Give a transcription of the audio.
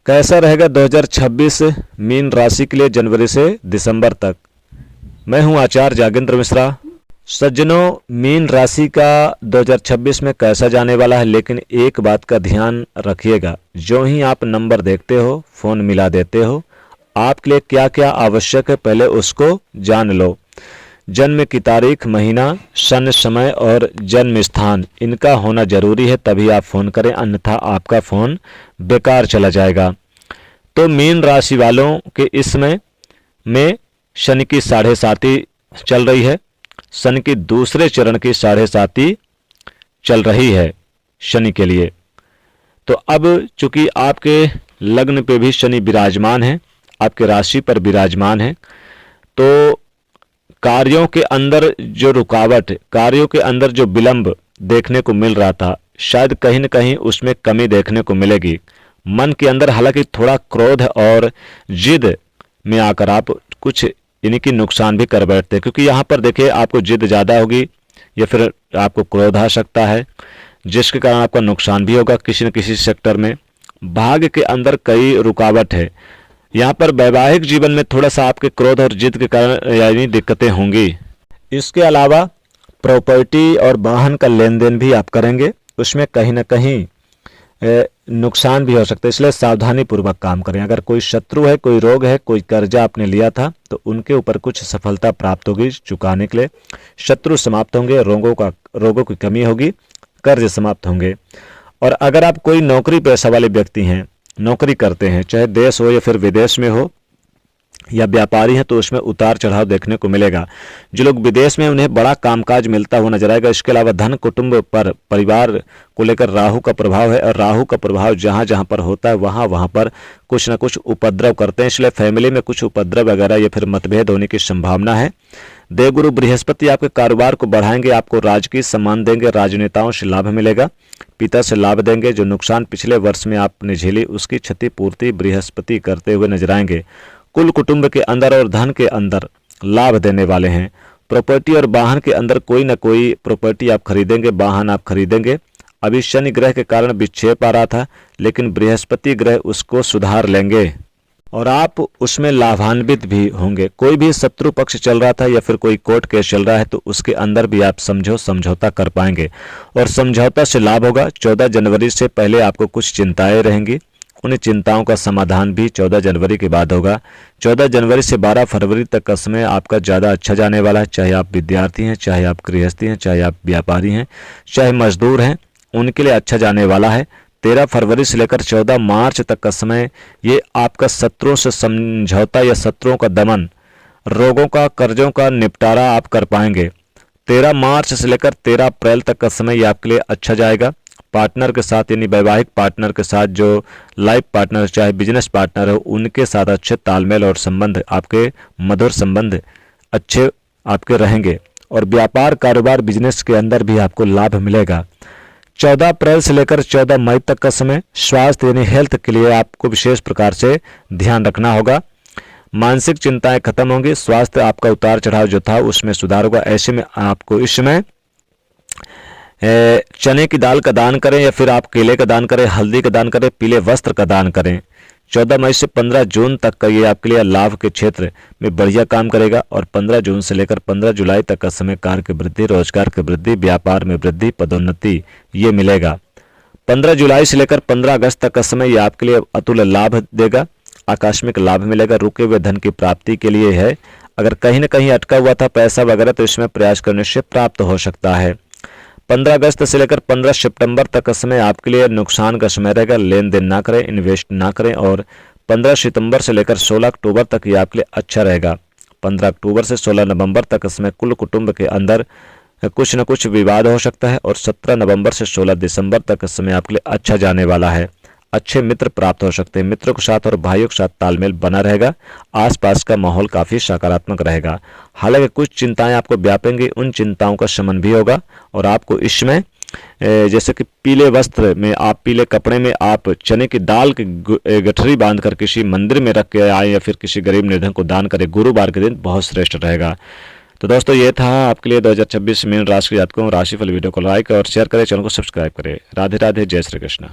कैसा रहेगा 2026 मीन राशि के लिए जनवरी से दिसंबर तक। मैं हूं आचार्य जागेंद्र मिश्रा। सज्जनों, मीन राशि का 2026 में कैसा जाने वाला है, लेकिन एक बात का ध्यान रखिएगा। जो ही आप नंबर देखते हो, फोन मिला देते हो, आपके लिए क्या क्या आवश्यक है पहले उसको जान लो। जन्म की तारीख, महीना, सन, समय और जन्म स्थान इनका होना जरूरी है, तभी आप फोन करें, अन्यथा आपका फोन बेकार चला जाएगा। तो मीन राशि वालों के इस समय में शनि की 7.5 चल रही है। शनि की दूसरे चरण की 7.5 चल रही है शनि के लिए। तो अब चूंकि आपके लग्न पे भी शनि विराजमान है, आपके राशि पर विराजमान है, तो कार्यों के अंदर जो रुकावट, कार्यों के अंदर जो विलंब देखने को मिल रहा था, शायद कहीं न कहीं उसमें कमी देखने को मिलेगी। मन के अंदर हालांकि थोड़ा क्रोध और जिद में आकर आप कुछ यानी कि नुकसान भी कर बैठते हैं, क्योंकि यहाँ पर देखिए आपको जिद ज़्यादा होगी या फिर आपको क्रोध आ सकता है, जिसके कारण आपका नुकसान भी होगा किसी न किसी सेक्टर में। भाग्य के अंदर कई रुकावट है। यहाँ पर वैवाहिक जीवन में थोड़ा सा आपके क्रोध और जिद के कारण यानी दिक्कतें होंगी। इसके अलावा प्रॉपर्टी और वाहन का लेन देन भी आप करेंगे, उसमें कहीं ना कहीं नुकसान भी हो सकता है, इसलिए सावधानी पूर्वक काम करें। अगर कोई शत्रु है, कोई रोग है, कोई कर्जा आपने लिया था, तो उनके ऊपर कुछ सफलता प्राप्त होगी चुकाने के लिए। शत्रु समाप्त होंगे, रोगों की कमी होगी, कर्ज समाप्त होंगे। और अगर आप कोई नौकरी पेशा वाले व्यक्ति हैं, नौकरी करते हैं, चाहे देश हो या फिर विदेश में हो, या व्यापारी हैं, तो उसमें उतार चढ़ाव देखने को मिलेगा। जो लोग विदेश में, उन्हें बड़ा कामकाज मिलता हुआ नजर आएगा। इसके अलावा धन, कुटुंब पर, परिवार को लेकर राहु का प्रभाव है, और राहु का प्रभाव जहां जहां पर होता है वहां पर कुछ ना कुछ उपद्रव करते हैं, इसलिए फैमिली में कुछ उपद्रव वगैरह या फिर मतभेद होने की संभावना है। देवगुरु बृहस्पति आपके कारोबार को बढ़ाएंगे, आपको राजकीय सम्मान देंगे, राजनेताओं से लाभ मिलेगा, पिता से लाभ देंगे। जो नुकसान पिछले वर्ष में आपने झेली उसकी क्षतिपूर्ति बृहस्पति करते हुए नजर आएंगे। कुल कुटुंब के अंदर और धन के अंदर लाभ देने वाले हैं। प्रॉपर्टी और वाहन के अंदर कोई ना कोई प्रॉपर्टी आप खरीदेंगे, वाहन आप खरीदेंगे। अभी शनि ग्रह के कारण विक्षेप आ रहा था, लेकिन बृहस्पति ग्रह उसको सुधार लेंगे और आप उसमें लाभान्वित भी होंगे। कोई भी शत्रु पक्ष चल रहा था या फिर कोई कोर्ट केस चल रहा है, तो उसके अंदर भी आप समझौता कर पाएंगे और समझौता से लाभ होगा। 14 जनवरी से पहले आपको कुछ चिंताएं रहेंगी, उन चिंताओं का समाधान भी 14 जनवरी के बाद होगा। 14 जनवरी से 12 फरवरी तक का समय आपका ज़्यादा अच्छा जाने वाला है। चाहे आप विद्यार्थी हैं, चाहे आप गृहस्थी हैं, चाहे आप व्यापारी हैं, चाहे मजदूर हैं, उनके लिए अच्छा जाने वाला है। 13 फरवरी से लेकर 14 मार्च तक का समय ये आपका शत्रुओं से समझौता या शत्रुओं का दमन, रोगों का, कर्जों का निपटारा आप कर पाएंगे। 13 मार्च से लेकर 13 अप्रैल तक का समय ये आपके लिए अच्छा जाएगा। पार्टनर के साथ यानी वैवाहिक पार्टनर के साथ, जो लाइफ पार्टनर चाहे बिजनेस पार्टनर हो, उनके साथ अच्छे तालमेल और संबंध, आपके मधुर संबंध अच्छे आपके रहेंगे। और व्यापार, कारोबार, बिजनेस के अंदर भी आपको लाभ मिलेगा। 14 अप्रैल से लेकर 14 मई तक का समय स्वास्थ्य यानी हेल्थ के लिए आपको विशेष प्रकार से ध्यान रखना होगा। मानसिक चिंताएं खत्म होंगी, स्वास्थ्य आपका उतार चढ़ाव जो था उसमें सुधार होगा। ऐसे में आपको इस समय चने की दाल का दान करें, या फिर आप केले का दान करें, हल्दी का दान करें, पीले वस्त्र का दान करें। 14 मई से 15 जून तक का ये आपके लिए लाभ के क्षेत्र में बढ़िया काम करेगा। और 15 जून से लेकर 15 जुलाई तक का समय कार्य की वृद्धि, रोजगार की वृद्धि, व्यापार में वृद्धि, पदोन्नति ये मिलेगा। 15 जुलाई से लेकर 15 अगस्त तक का समय ये आपके लिए अतुल्य लाभ देगा, आकस्मिक लाभ मिलेगा। रुके हुए धन की प्राप्ति के लिए है। अगर कहीं ना कहीं अटका हुआ था पैसा वगैरह, तो इसमें प्रयास करने से प्राप्त हो सकता है। 15 अगस्त से लेकर 15 सितंबर तक का समय आपके लिए नुकसान का समय रहेगा। लेन देन ना करें, इन्वेस्ट ना करें। और 15 सितंबर से लेकर 16 अक्टूबर तक ये आपके लिए अच्छा रहेगा। 15 अक्टूबर से 16 नवंबर तक का समय कुल कुटुंब के अंदर कुछ न कुछ विवाद हो सकता है। और 17 नवंबर से 16 दिसंबर तक का समय आपके लिए अच्छा जाने वाला है। अच्छे मित्र प्राप्त हो सकते हैं। मित्रों के साथ और भाइयों के साथ तालमेल बना रहेगा। आसपास का माहौल काफी सकारात्मक रहेगा। हालांकि कुछ चिंताएं आपको व्यापेंगी, उन चिंताओं का शमन भी होगा। और आपको इसमें जैसे कि पीले वस्त्र में, आप पीले कपड़े में आप चने की दाल की गठरी बांधकर किसी मंदिर में रख के आए, या फिर किसी गरीब निर्धन को दान करें गुरुवार के दिन, बहुत श्रेष्ठ रहेगा। तो दोस्तों ये था आपके लिए 2026 मीन राशि के जातकों राशिफल। वीडियो को लाइक और शेयर करें, चैनल को सब्सक्राइब करें। राधे राधे, जय श्री कृष्ण।